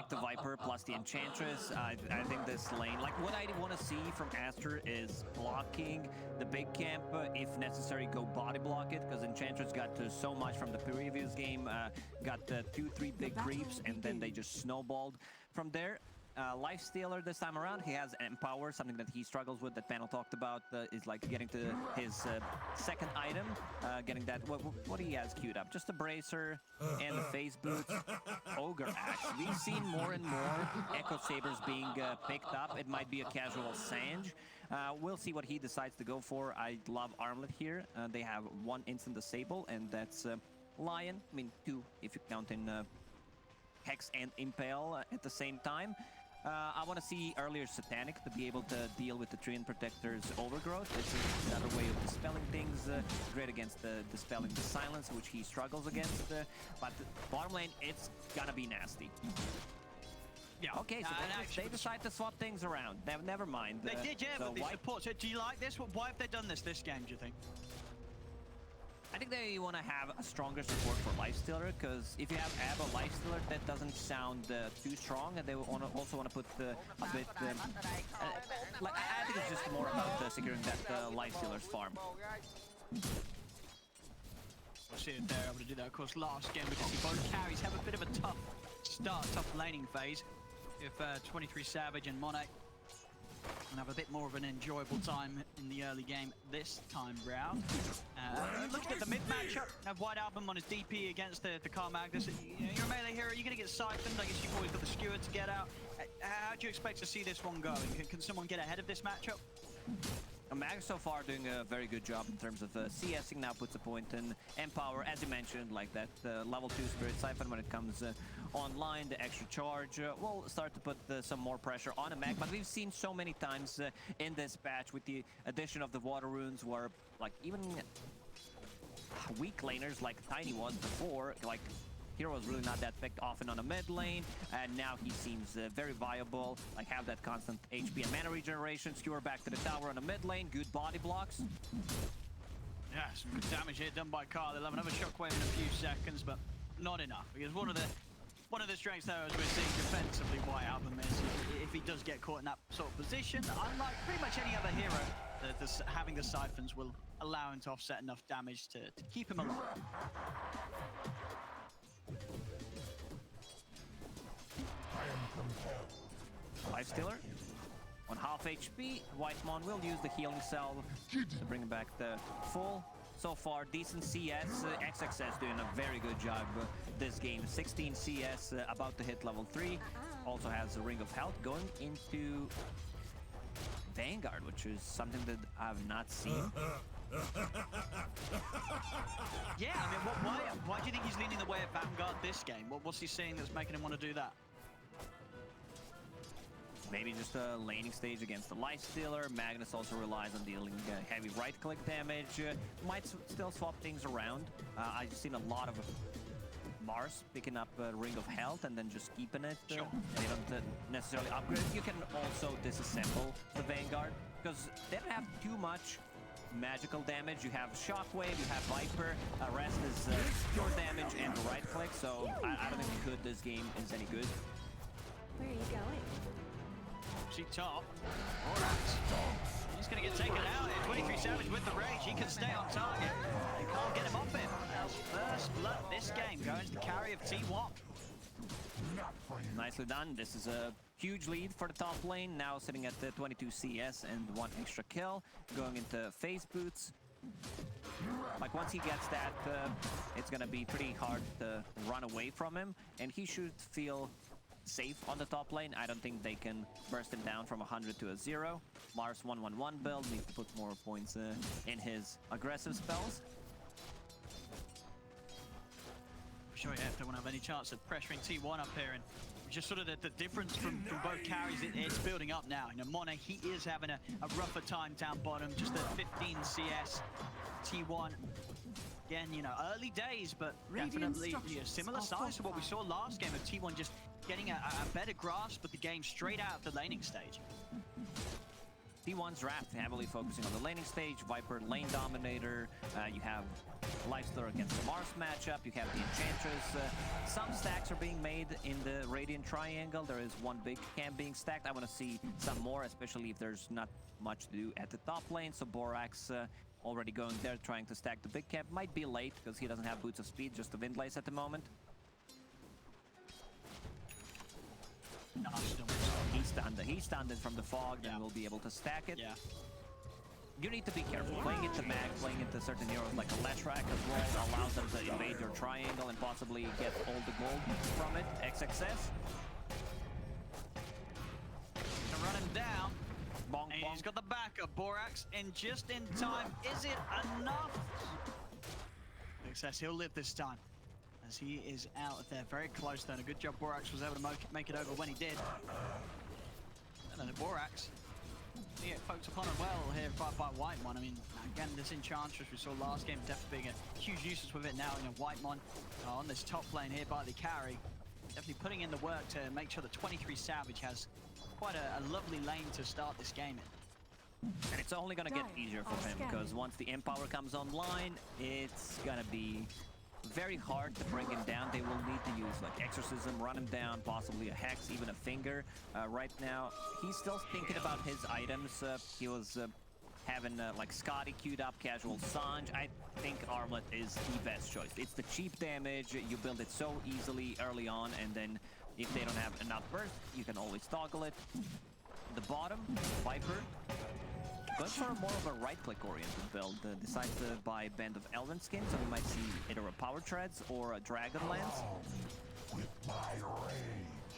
like the Viper plus the Enchantress. I think this lane, like what I want to see from Aster is blocking the big camp. If necessary, go body block it, because Enchantress got so much from the previous game. Got 2-3 big creeps, and then they just snowballed from there. Lifestealer this time around, he has Empower, something that he struggles with, that Panel talked about, is like getting to his second item, getting that, what he has queued up? Just a Bracer and the Phase Boots. Ogre Axe. We've seen more and more Echo Sabers being picked up. It might be a casual Sange. We'll see what he decides to go for. I love Armlet here. They have 1 instant disable, and that's Lion. I mean, 2 if you count in Hex and Impale at the same time. I want to see earlier Satanic to be able to deal with the Treant Protector's overgrowth. It's another way of dispelling things. Great against dispelling the silence, which he struggles against. But the bottom lane, it's gonna be nasty. Yeah, okay, so they decide to swap things around. Never mind. They did, yeah, with the support. So do you like this? Why have they done this game, do you think? I think they want to have a stronger support for Lifestealer, because if you have Ab or Lifestealer, that doesn't sound too strong, and they also want to put a bit... like, I think it's just more about securing that Lifestealer's farm. We'll see if they're able to do that. Of course, last game we can see both carries have a bit of a tough start, tough laning phase. If 23SAVAGE and Monet and have a bit more of an enjoyable time in the early game this time round. Looking at the mid matchup, have White Album on his DP against the Carl Magnus. You're a melee hero, you're going to get siphoned. I guess you've always got the skewer to get out. How do you expect to see this one going? Can someone get ahead of this matchup? Magnus so far doing a very good job in terms of CSing. Now puts a point in Empower, as you mentioned, like that level 2 Spirit Siphon when it comes online. The extra charge will start to put some more pressure on a Mag, but we've seen so many times in this patch with the addition of the Water Runes, where like even weak laners like Tiny was before, like Hero was really not that picked often on the mid lane, and now he seems very viable. Like, have that constant HP and mana regeneration. Skewer back to the tower on the mid lane. Good body blocks. Yeah, some good damage here done by Carl. They'll have another shockwave in a few seconds, but not enough. Because one of the strengths, though, as we're seeing defensively, White Album is if he does get caught in that sort of position, unlike pretty much any other hero, having the siphons will allow him to offset enough damage to keep him alive. Lifestealer on half HP. Whitemon will use the healing salve to bring back the full. So far, decent CS. XXS doing a very good job this game. 16 CS, about to hit level 3. Also has a Ring of Health going into Vanguard, which is something that I've not seen. Yeah, I mean, why do you think he's leaning the way of Vanguard this game? What's he seeing that's making him want to do that? Maybe just a laning stage against the Lifestealer. Magnus also relies on dealing heavy right-click damage. Might still swap things around. I've just seen a lot of Mars picking up a Ring of Health and then just keeping it. Sure. They don't necessarily upgrade. You can also disassemble the Vanguard, because they don't have too much magical damage. You have Shockwave, you have Viper. Rest is pure damage and right-click, so I don't think good this game is any good. Where are you going? See top. Alright. He's going to get taken out here. 23SAVAGE with the rage. He can stay on target. They can't get him off him. First blood this game going to the carry of T1. Nicely done. This is a huge lead for the top lane. Now sitting at the 22 CS and 1 extra kill. Going into Phase Boots. Like, once he gets that, it's going to be pretty hard to run away from him. And he should feel safe on the top lane. I don't think they can burst him down from 100 to a 0. Mars 1-1-1 build needs to put more points in his aggressive spells. I'm sure if they want to have any chance of pressuring T1 up here, and just sort of the difference from both carries, it's building up now. You know, Monet, he is having a rougher time down bottom, just at 15 CS. T1, again, you know, early days, but definitely similar size to what we saw last game of T1 just getting a better grasp of the game straight out of the laning stage. T1's draft heavily focusing on the laning stage. Viper lane dominator. You have Lifestealer against the Mars matchup. You have the Enchantress. Some stacks are being made in the Radiant Triangle. There is one big camp being stacked. I want to see some more, especially if there's not much to do at the top lane. So Borax already going there, trying to stack the big camp. Might be late because he doesn't have Boots of Speed, just the Windlace at the moment. No, He stunned it from the fog, then we'll be able to stack it. Yeah. You need to be careful. Playing into mag, playing into certain heroes like a Leshrac as well allows them to invade your triangle and possibly get all the gold from it. XXS. Gonna run him down. Bonk, And bonk. he's got the backup. Borax in just in time. Is it enough? Success. He'll live this time. As he is out of there. Very close then. A good job Borax was able to make it over when he did. And then Borax. He get poked upon as well here by Whitemon. I mean, again, this Enchantress we saw last game definitely being a huge nuisance with it now. You know, Whitemon on this top lane here by the carry. Definitely putting in the work to make sure that 23SAVAGE has quite a lovely lane to start this game in. And it's only gonna get easier for him because once the Empower comes online, it's gonna be very hard to bring him down. They will need to use like Exorcism, run him down, possibly a Hex, even a Finger. Right now, he's still thinking about his items. He was having like Shadi queued up, casual Sange. I think Armlet is the best choice. It's the cheap damage. You build it so easily early on, and then if they don't have enough burst, you can always toggle it. The bottom, Viper. Going for more of a right-click oriented build. Decides to buy Band of Elven Skin, so we might see either a Power Treads or a Dragonlance. With my rage.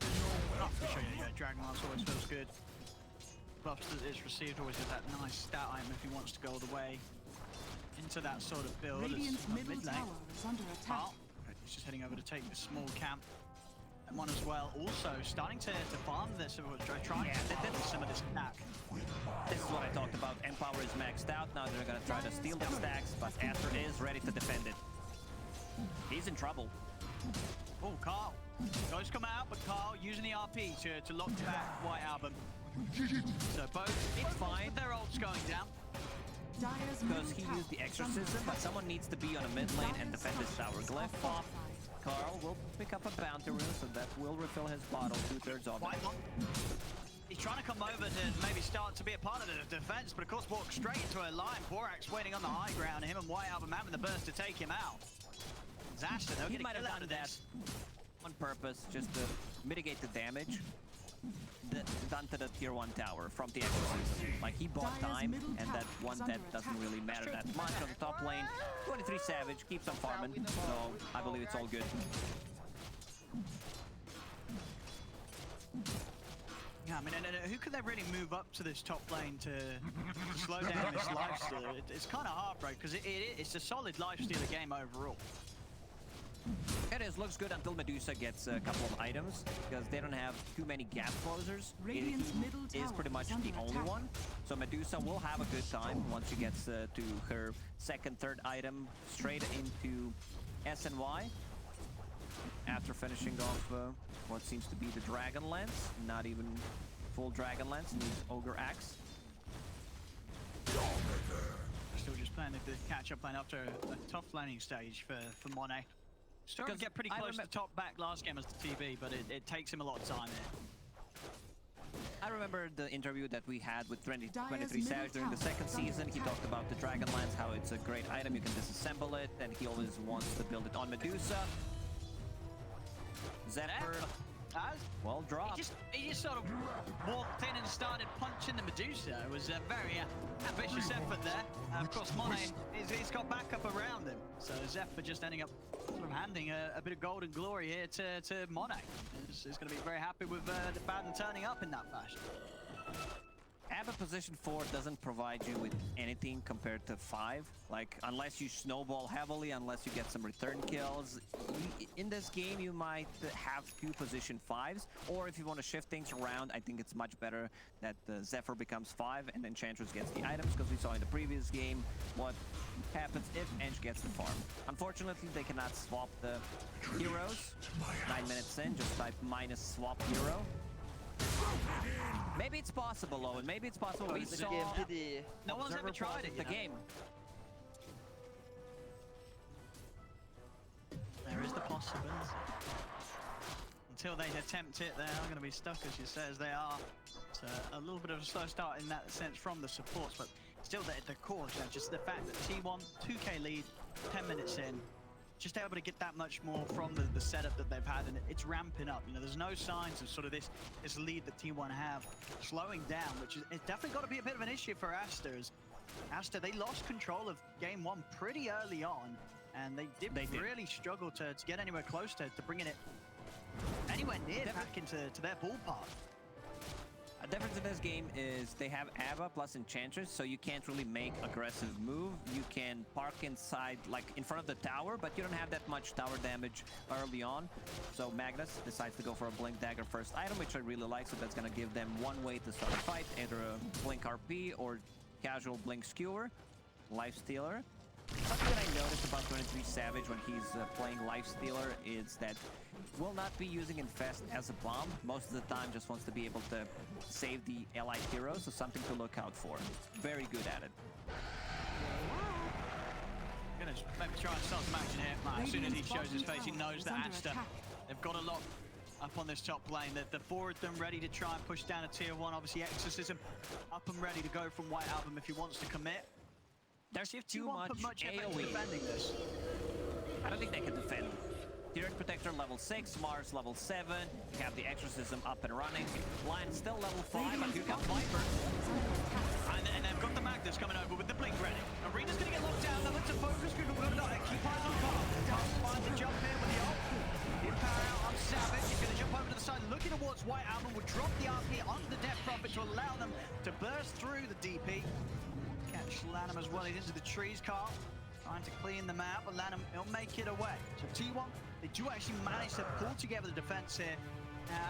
Oh, for sure, yeah, Dragonlance always feels good. Buffs that it's received always has that nice stat item if he wants to go all the way into that sort of build. Radiant's middle mid lane. tower is under attack. Oh, he's just heading over to take the small camp. And one as well, also starting to farm this, trying to fit some of this stack. This is what I talked about. Empower is maxed out. Now they're gonna try to steal the stacks, but Aster is ready to defend it. He's in trouble. Oh, Carl. Goes come out, but Carl using the RP to lock back White Album. So both It's fine. with their ults going down. Dire's Because middle he tower used the is Exorcism, under but attack. someone needs to be on a mid lane and defend this tower. Glyph pop. Carl will pick up a bounty rune, so that will refill his bottle, 2/3 of it. Whitemon. He's trying to come over to maybe start to be a part of the defense, but of course walks straight into a line. Borax waiting on the high ground, him and White Album having the burst to take him out. Zasher, they'll He get a might have kill out done of that this. on purpose, just to mitigate the damage done to the tier 1 tower from the Exorcism. Like, he bought time, and that one death doesn't really matter that much on the top lane. 23SAVAGE keeps on farming, so I believe it's all good. Yeah, I mean, and who could they really move up to this top lane to slow down this Lifestealer? It's kind of heartbreak because it's a solid Lifestealer game overall. It is, looks good until Medusa gets a couple of items, because they don't have too many gap closers. Radiant's He middle is tower pretty much is under the only attack. one. So Medusa will have a good time once she gets to her second, third item, straight into SNY. After finishing off what seems to be the Dragonlance, not even full Dragonlance, needs Ogre Axe. Still just playing the catch-up lane after a tough laning stage for Monet. Still Because get pretty I close to top back last game as the TV, but it takes him a lot of time here. I remember the interview that we had with Dire's 23SAVAGE middle during the tower second is under season. He attack. talked about the Dragonlance, how it's a great item, you can disassemble it, and he always wants to build it on Medusa. Zephyr, well dropped. He just sort of walked in and started punching the Medusa. It was a very ambitious effort there. Of course, Monet, he's got backup around him. So Zephyr just ending up sort of handing a bit of golden glory here to Monet. He's going to be very happy with the Baden turning up in that fashion. Abba position 4 doesn't provide you with anything compared to 5. Like, unless you snowball heavily, unless you get some return kills. In this game, you might have 2 position 5s. Or if you want to shift things around, I think it's much better that Zephyr becomes 5 and Enchantress gets the items, because we saw in the previous game what happens if Ench gets the farm. Unfortunately, they cannot swap the heroes. 9 minutes in, just type -swap hero. Maybe it's possible, Owen. Maybe it's possible. We The saw game to the No one's ever tried it, the you know? game. There is the possibility. Until they attempt it, they are going to be stuck, as you say, as they are. It's a little bit of a slow start in that sense from the supports, but still the core, you know, just the fact that T1, 2k lead, 10 minutes in, just able to get that much more from the setup that they've had, and it's ramping up. You know, there's no signs of sort of this lead that T1 have slowing down, which is it's definitely got to be a bit of an issue for Aster. As Aster, they lost control of game one pretty early on, and they did really struggle to get anywhere close to bringing it anywhere near back into their ballpark. A difference in this game is they have Ava plus Enchantress, so you can't really make aggressive move. You can park inside, like in front of the tower, but you don't have that much tower damage early on. So Magnus decides to go for a Blink Dagger first item, which I really like, so that's going to give them one way to start a fight, either a Blink RP or casual Blink Skewer. Lifestealer. Something that I noticed about 23SAVAGE when he's playing Lifestealer is that will not be using Infest as a bomb. Most of the time just wants to be able to save the allied heroes, so something to look out for. Very good at it. I'm going to maybe try and start some action here. As soon as he shows his face, he knows that Aster, they've got a lot up on this top lane. The four of them ready to try and push down a tier 1. Obviously, Exorcism up and ready to go from White Album if he wants to commit. There's too much effort AoE. defending this. I don't think they can defend. Tiered Protector level 6, Mars level 7. You have the Exorcism up and running. Lion still level 5, but here comes Viper. And they've got the Magnus coming over with the Blink ready. Arena's going to get locked down. They'll look to focus. Keep eyes on Carl. Can't find the jump here with the ult. In power out on Savage. He's going to jump over to the side, looking towards White Album. Will drop the RP onto the Death Prophet to allow them to burst through the DP. Catch Lanham as well. He's into the trees, Carl. Trying to clean them out, but Lanham, he'll make it away. So T1, they do actually manage to pull together the defense here.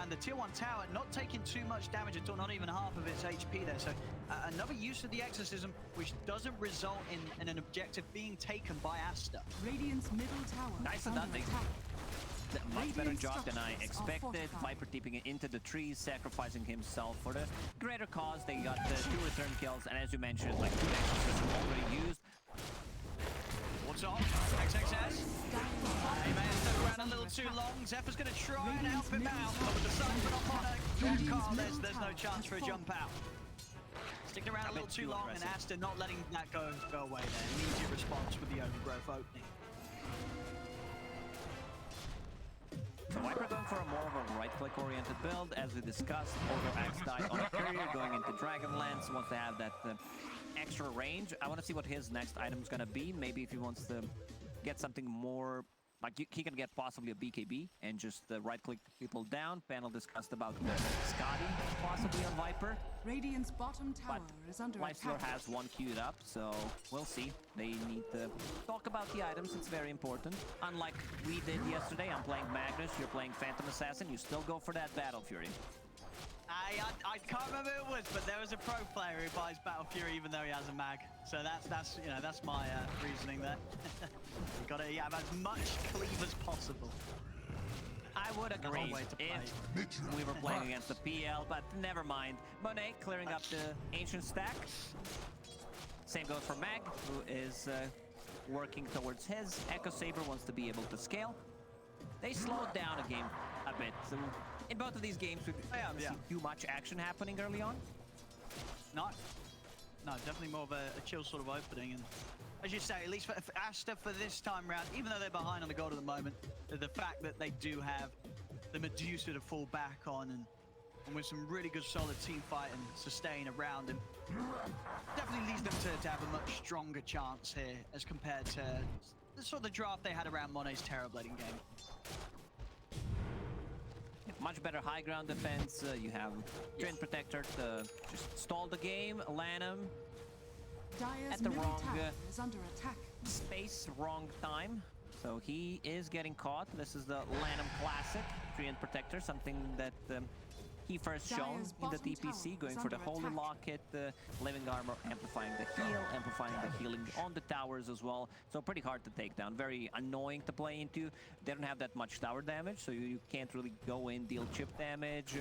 And the tier 1 tower not taking too much damage at all, not even half of its HP there. So another use of the Exorcism, which doesn't result in an objective being taken by Aster. Radiant's middle tower. Nice and done. Much better job than I expected. Viper deeping it into the trees, sacrificing himself for the greater cause. They got the 2 return kills, and as you mentioned, like 2 Exorcisms already used. What's up? XXS. He may have stuck around a little too long. Zephyr's going to try and help him out. But with the sun put up on it, Carl, there's no chance for a jump out. Sticking around a little too long, and Aster not letting that go away there. Immediate response with the overgrowth opening. So Viper going for a more of a right-click oriented build, as we discussed. Over Axe died on a courier, going into Dragonlance, wants to have that extra range. I want to see what his next item is going to be. Maybe if he wants to get something more, like he can get possibly a BKB and just right-click people down. Panel discussed about Shadi possibly on Viper. Radiant's bottom tower is under Lifestealer attack. has one queued up, so we'll see. They need to talk about the items. It's very important. Unlike we did yesterday, I'm playing Magnus, you're playing Phantom Assassin. You still go for that Battle Fury. I can't remember who it was, but there was a pro player who buys Battle Fury even though he has a mag. So that's you know, that's my reasoning there. You got to have as much cleave as possible. I would agree if we were playing against the PL, but never mind. Monet clearing up the ancient stack. Same goes for Mag, who is working towards his. Echo Saber wants to be able to scale. They slowed down a game a bit. So in both of these games, we haven't seen too much action happening early on. No, definitely more of a chill sort of opening. And as you say, at least for Aster for this time round, even though they're behind on the gold at the moment, the fact that they do have the Medusa to fall back on, and with some really good solid team fight and sustain around him, definitely leads them to have a much stronger chance here as compared to the sort of draft they had around Monet's Terrorblading game. Much better high ground defense. You have Twin Protector to just stall the game. Lanham Dire's at the middle wrong tower is under attack. space, wrong time. So he is getting caught. This is the Lanham Classic. Twin Protector, something that he first shown Dire's in the bottom DPC, tower going is for the under Holy attack. Locket, Living Armor, amplifying the heal, amplifying the healing on the towers as well. So pretty hard to take down, very annoying to play into. They don't have that much tower damage, so you can't really go in, deal chip damage.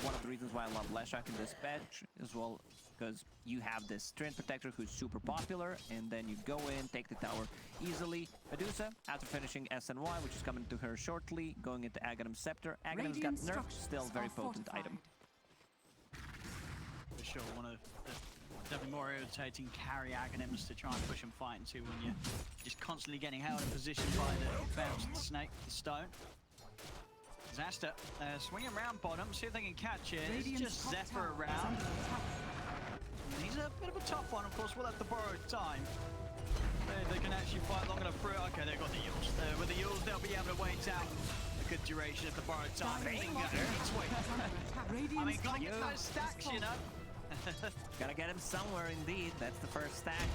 One of the reasons why I love Leshak in this patch as well, because you have this Treant Protector who's super popular, and then you go in, take the tower easily. Medusa, after finishing SNY, which is coming to her shortly, going into Aghanim's Scepter. Aghanim's got Radiant nerfed, structures still very are potent fortified. item. For sure, one of the definitely more irritating carry Aghanims to try and push and fight into when you're just constantly getting held in position by the bounced snake, the stone. Disaster swinging around bottom, see if they can catch it. It's Radiant's just top Zephyr tower is around. under attack. He's a bit of a tough one, of course. We'll have to borrow time. They can actually fight long enough through it. Okay, they've got the Yules. With the Yules, they'll be able to wait out a good duration if the borrowed time. Dire's Bingo! bottom It's tower wait. is under attack. I mean, Radiant's gotta top get tower those is stacks, you know? Gotta get him somewhere indeed. That's the first stack.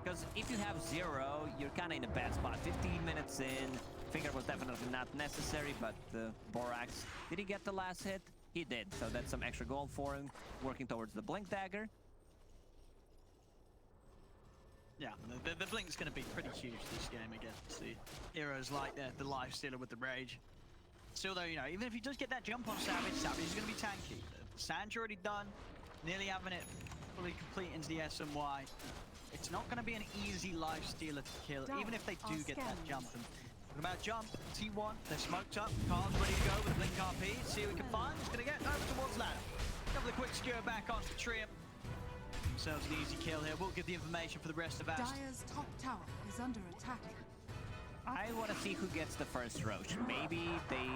Because if you have 0, you're kind of in a bad spot. 15 minutes in, Finger was definitely not necessary, but Borax, did he get the last hit? He did, so that's some extra gold for him. Working towards the Blink Dagger. Yeah, the Blink's going to be pretty huge this game against the heroes like the Lifestealer with the Rage. Still though, you know, even if he does get that jump on Savage, Savage is going to be tanky. Sand's already done, nearly having it fully complete into the SMY. It's not going to be an easy Lifestealer to kill, even if they do get that jump. And talking about jump, T1, they're smoked up, Carl's ready to go with Blink RP. See what we can find. He's going to get over towards ladder. Have the quick skewer back onto the Triumph. Themselves an easy kill here. We'll get the information for the rest of us. Dire's top tower is under attack. I want to see who gets the first Roche. Maybe they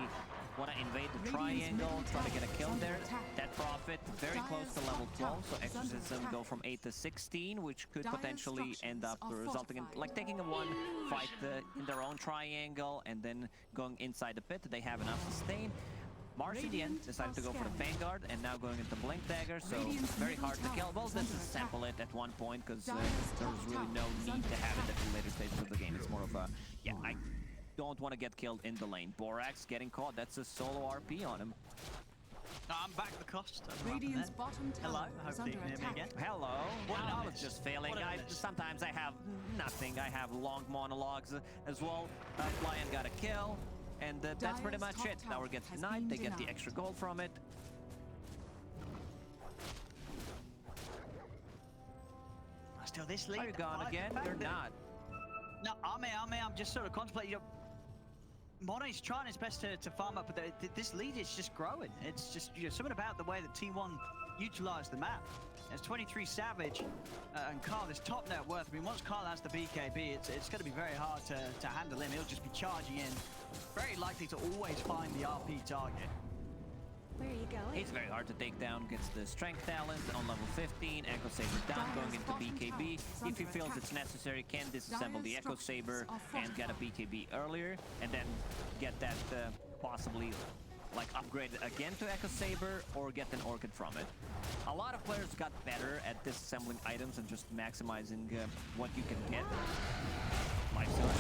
want to invade the Radiant's triangle, middle try to get a tower kill is under there. attack. That Prophet very close to Dire's level top 12, so tower is under Exorcism attack. go from 8 to 16, which could Dire's potentially end up structures are resulting in fortified. like taking a one fight in their own triangle and then going inside the pit. They have enough sustain. Marcidian Radiant decided to go for the scanning. Vanguard and now going into Blink Dagger, so Radiant's very middle hard to kill. tower Well, is this under is attack. sample it at one point because Dire's there was top really no tower is need under to have it attack. at the later stages of the game. It's more of a, yeah, I don't want to get killed in the lane. Borax getting caught, that's a solo RP on him. I'm back the cost. Radiant's bottom Hello, tower is hopefully under you can hear me attack. again. Hello. What did I I was miss? just failing. What did I miss? Sometimes I have nothing. I have long monologues as well. Lion got a kill, and that's pretty Dire's much top it. Tower tower gets has denied. been They get the denied. extra gold from it. Still this lead. Are you gone despite the again? fact You're that- not. No, I'm just sort of contemplating. You know, Mone's trying his best to farm up, but this lead is just growing. It's just, you know, something about the way that T1 utilized the map. As 23SAVAGE and Carl is top net worth. I mean, once Carl has the BKB, it's going to be very hard to handle him. He'll just be charging in, very likely to always find the RP target. Where are you going? It's very hard to take down. Gets the strength talent on level 15. Echo Saber down, going into BKB. If he feels it's necessary, can disassemble the Echo Saber and get a BKB earlier, and then get that possibly like upgraded again to Echo Saber or get an Orchid from it. A lot of players got better at disassembling items and just maximizing what you can get. Lifestealer.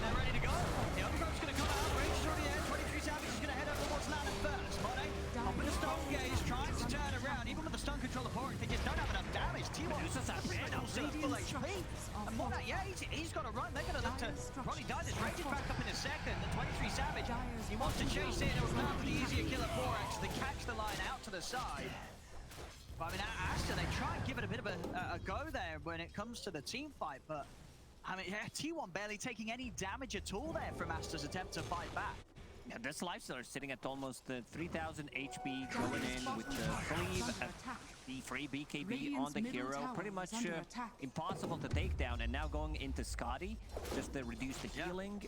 They're ready to go. The Underground's going to come out. Range is already there. 23SAVAGE is going to head over towards ladder first. Monet, up with the stun gaze, trying to turn around. Even with the stun controller pouring, they just don't have enough damage. T1 Medusa's out. also at full HP. And Monet, yeah, he's got to run. They're going to look to probably die. This range is back up in a second. The 23SAVAGE, he wants to chase in. It was not the easier kill at Borax. They catch the line out to the side. But I mean, Aster, they try and give it a bit of a go there when it comes to the team fight, but I mean, yeah, T1 barely taking any damage at all there from Aster's attempt to fight back. Yeah, this Lifestealer is sitting at almost 3,000 HP, going in with Cleave, the free BKB on the hero. Pretty much impossible to take down, and now going into Shadi, just to reduce the healing.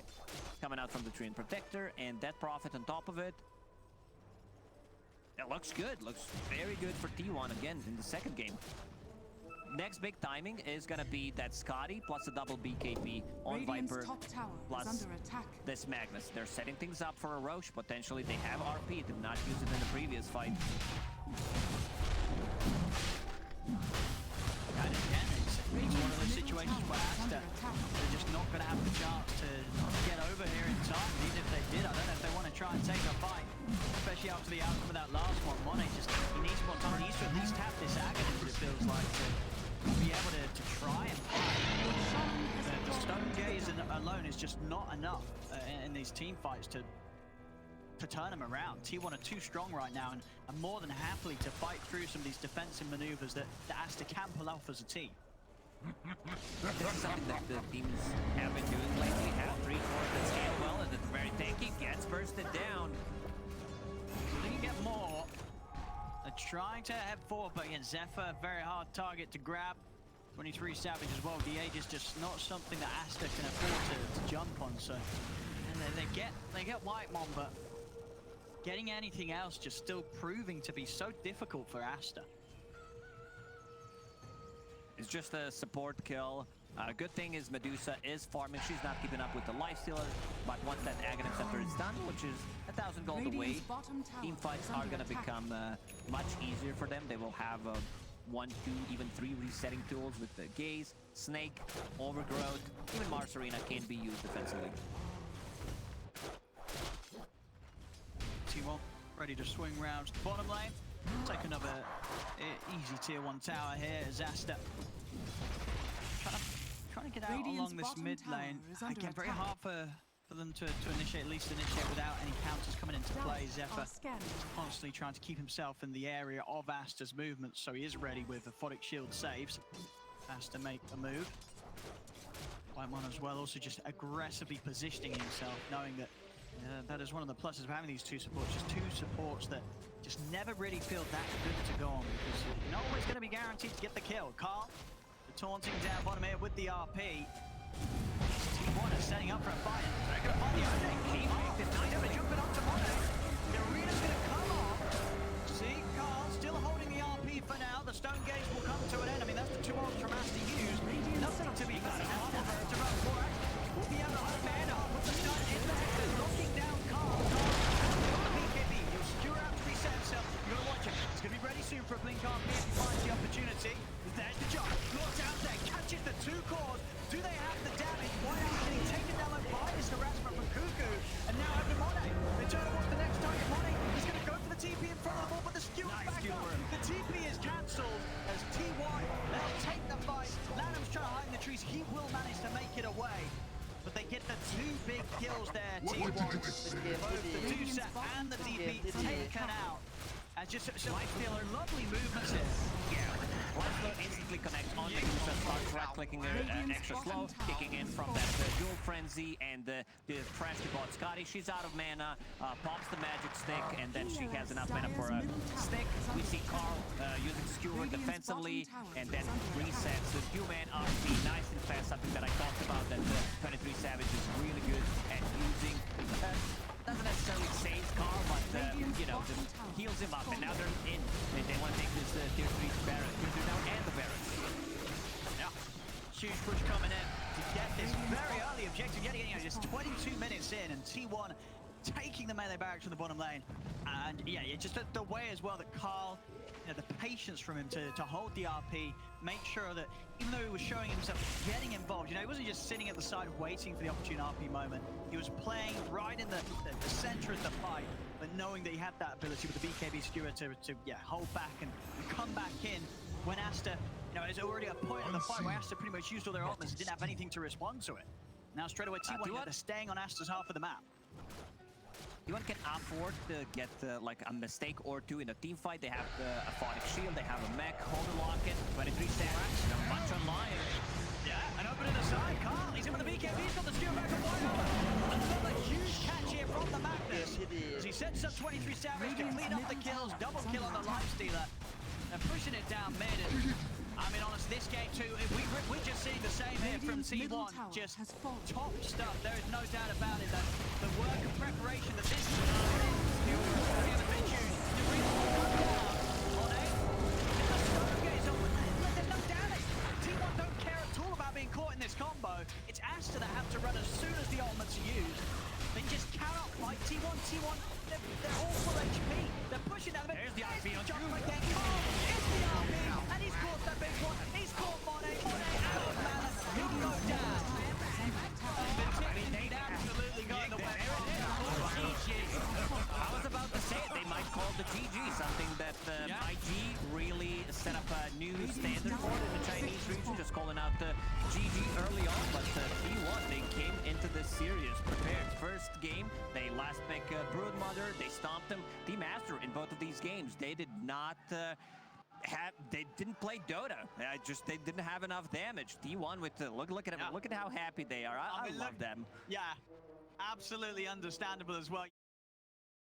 Coming out from the Treant Protector, and that Prophet on top of it. It looks good, looks very good for T1 again in the second game. Next big timing is gonna be that Scotty plus a double BKB on Radiant's Viper top tower plus is under attack. this Magnus. They're setting things up for a Roche. Potentially they have RP, did not use it in the previous fight. And again, it's one of those situations where Asta they're just not going to have the chance to get over here in time. Even if they did, I don't know if they want to try and take a fight, especially after the outcome of that last one. Monet just, he needs more time. He needs to at least have this agony, it feels like, to be able to try and fight. The stone gaze alone is just not enough in these team fights to turn them around. T1 are too strong right now and are more than happily to fight through some of these defensive maneuvers that Asta can pull off as a team. This is something that the teams have been doing lately. Have 3 cores that scale well, and it's very tanky. Gets bursted down. They can get more. They're trying to head forward, but again, Zephyr, very hard target to grab. 23SAVAGE as well. DA is just not something that Asta can afford to jump on. So, and they get Whitemon, but getting anything else just still proving to be so difficult for Asta. It's just a support kill. Good thing is Medusa is farming. She's not keeping up with the Lifestealer, but once that Aghanim Scepter is done, which is 1,000 gold away, team fights are going to become much easier for them. They will have 1, 2, even 3 resetting tools with the Gaze, Snake, Overgrowth. Even Mars Arena can be used defensively. T1 ready to swing round to the bottom lane. Take another easy tier 1 tower here as Asta trying to get out along this mid lane. Again, very hard for them to initiate, at least initiate without any counters coming into play. Zephyr constantly trying to keep himself in the area of Asta's movement, so he is ready with Aphotic Shield saves. Asta make a move. Whitemon as well, also just aggressively positioning himself, knowing that that is one of the pluses of having these 2 supports. Just 2 supports that just never really feel that good to go on, because you're not always going to be guaranteed to get the kill. Carl, the taunting down bottom here with the RP. T1 is setting up for a fight. They're going to find the opening. Keep jumping onto Monet. The arena's going to come off. See, Carl still holding the RP for now. The stone gaze will come to an end. I mean, that's the 2 ults from Asta used. Nothing to be done. To run for it. We'll be able to hunt man up. Put the stun in the head. Knocking down Carl. BKB. He'll skewer out to reset himself. You're going to watch him. He's going to be ready soon for a blink RP if he finds the opportunity. There's the jump. Looks out there. Catches the 2 cores. Do they have the damage? Why are they getting taken down by this harassment from Cuckoo? And now over Monet. They turn towards the next target. Monet is going to go for the TP in front of the ball, but the skewer's back up. The TP is cancelled as T1. They'll take the fight. Lanham's trying to hide in the trees. He will manage to make it away. But they get the 2 big kills there, T1. Both the Medusa and the DP taken out. As just Lifestealer, lovely movements here. Yeah, Lifestealer instantly connects on Medusa, starts right-clicking her extra slow, kicking in from that dual frenzy, and the trash to bot Shadi. She's out of mana, pops the magic stick, and then she has enough mana for a stick. We see Carl using Skewer defensively, and then resets the Q-Man RP nice and fast, something that I talked about that 23SAVAGE is really good at using. Doesn't necessarily save Carl, but you know, just heals him up, and now they're in. They want to take this tier 3 Baron, tier 3 now, and the Baron. Yeah, huge push coming in to get this very early objective. Yet again, just 22 minutes in, and T1 taking the melee barracks from the bottom lane. And yeah, just the way as well that Carl, the patience from him to hold the RP, make sure that even though he was showing himself getting involved, he wasn't just sitting at the side waiting for the opportune RP moment. He was playing right in the center of the fight, but knowing that he had that ability with the BKB skewer to hold back and come back in when Asta, there's already a point in the fight where Asta pretty much used all their ultimates and didn't have anything to respond to it. Now straight away T1, they're staying on Asta's half of the map. T1 can afford to get like a mistake or 2 in a team fight. They have a Aphotic Shield, they have a mech, Holder Locket, 23SAVAGE, much online. Yeah, and open in the side, Carl, he's in with the BKB, he's got the skewer back on White. Another huge catch here from the Magnus. As he sets up 23SAVAGE to clean up the kills, double kill on the Lifestealer. They're pushing it down mid. I mean, honestly, this game too, we're just seeing the same here from T1. Just top stuff. There is no doubt about it that the work and preparation that this team put in, the mid-use, the real on it. The stone gaze on, there's no damage. T1 don't care at all about being caught in this combo. It's Asta that have to run as soon as the ultimates are used. They just cannot fight T1. They're all full HP. They're pushing down the mid. There's the RP on Jump again. It's the RP, and he's caught that big one. He's caught Monet out of mana. the GG, something that Yeah. IG really set up a new standard for in the Chinese region, just calling out the GG early on, but T1, they came into this series prepared. First game, they last pick Broodmother, they stomped them. Team Aster in both of these games, they did not they didn't play Dota. They didn't have enough damage. T1 with look at them, look at how happy they are. I mean, love them. Yeah, absolutely understandable as well.